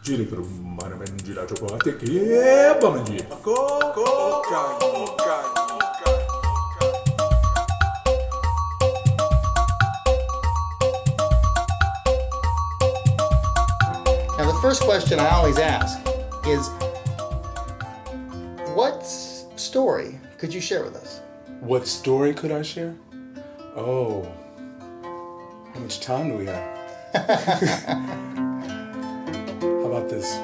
Giri per un mare men gira chocolate che mangi. Go. Now, the first question I always ask is, what story could you share with us? What story could I share? Oh, how much time do we have? How about this?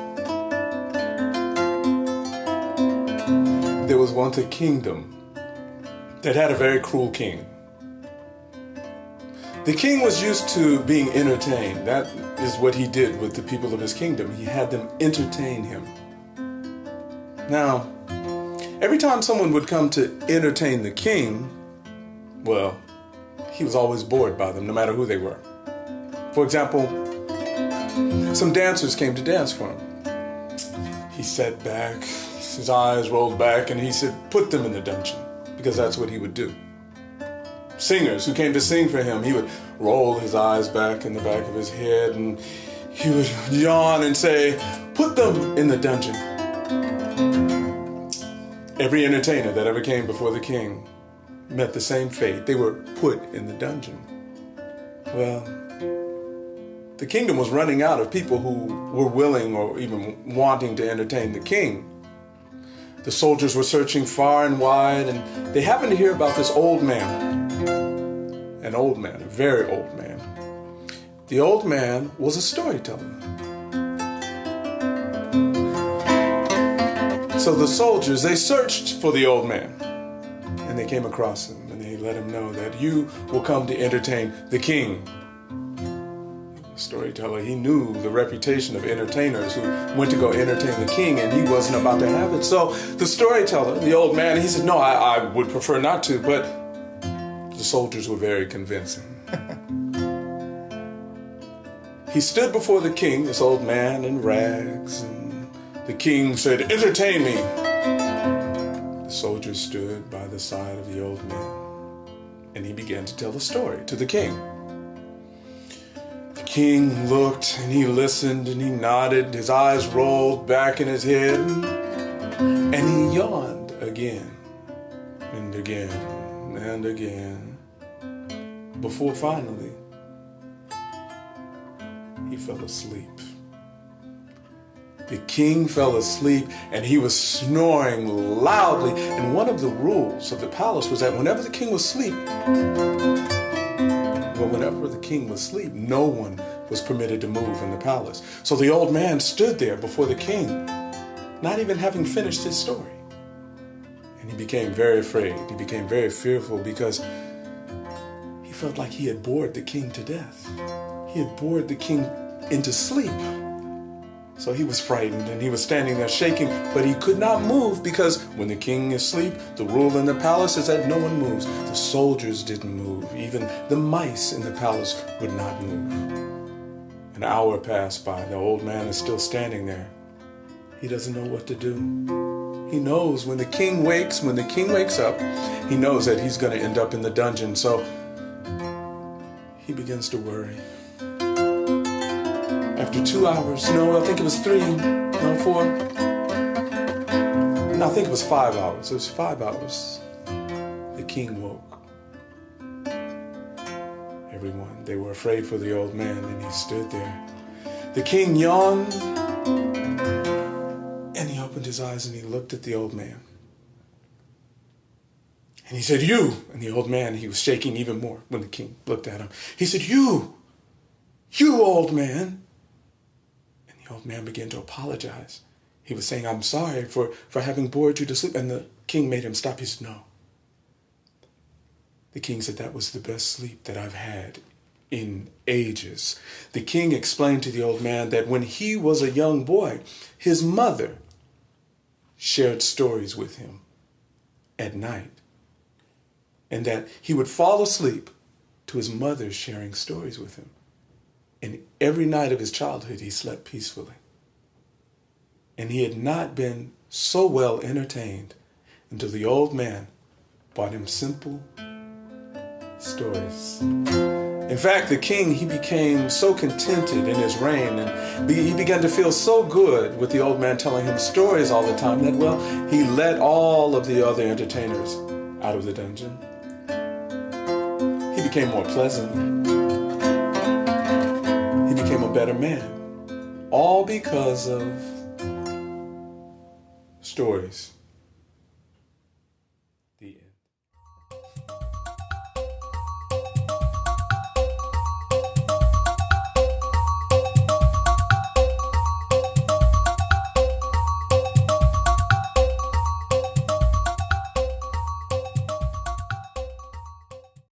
There was once a kingdom that had a very cruel king. The king was used to being entertained. That is what he did with the people of his kingdom. He had them entertain him. Now, every time someone would come to entertain the king, well, he was always bored by them, no matter who they were. For example, some dancers came to dance for him. He sat back, his eyes rolled back, and he said, put them in the dungeon, because that's what he would do. Singers who came to sing for him, he would roll his eyes back in the back of his head, and he would yawn and say, put them in the dungeon. Every entertainer that ever came before the king met the same fate. They were put in the dungeon. Well, the kingdom was running out of people who were willing or even wanting to entertain the king. The soldiers were searching far and wide, and they happened to hear about this old man. An old man, a very old man. The old man was a storyteller. So the soldiers, they searched for the old man, and they came across him, and they let him know that you will come to entertain the king. The storyteller, he knew the reputation of entertainers who went to go entertain the king, and he wasn't about to have it. So the storyteller, the old man, he said, no, I would prefer not to, but the soldiers were very convincing. He stood before the king, this old man in rags, and the king said, entertain me. The soldiers stood by the side of the old man, and he began to tell a story to the king. The king looked, and he listened, and he nodded, his eyes rolled back in his head, and he yawned again, and again, and again, before finally he fell asleep. The king fell asleep, and he was snoring loudly. And one of the rules of the palace was that whenever the king was asleep, no one was permitted to move in the palace. So the old man stood there before the king, not even having finished his story. And he became very afraid. He became very fearful because he felt like he had bored the king to death. He had bored the king into sleep. So he was frightened, and he was standing there shaking, but he could not move because when the king is asleep, the rule in the palace is that no one moves. The soldiers didn't move. Even the mice in the palace would not move. An hour passed by. The old man is still standing there. He doesn't know what to do. He knows when the king wakes up, he knows that he's going to end up in the dungeon. So he begins to worry. After 2 hours, no, I think it was 3, no, 4. No, I think it was 5 hours. It was 5 hours. The king woke. Everyone, they were afraid for the old man, and he stood there. The king yawned, and he opened his eyes, and he looked at the old man. And he said, you! And the old man, he was shaking even more when the king looked at him. He said, you old man. The old man began to apologize. He was saying, I'm sorry for having bored you to sleep. And the king made him stop. He said, no. The king said, that was the best sleep that I've had in ages. The king explained to the old man that when he was a young boy, his mother shared stories with him at night. And that he would fall asleep to his mother sharing stories with him. And every night of his childhood, he slept peacefully. And he had not been so well entertained until the old man brought him simple stories. In fact, the king, he became so contented in his reign, and he began to feel so good with the old man telling him stories all the time that, well, he let all of the other entertainers out of the dungeon. He became more pleasant. He became a better man. All because of stories.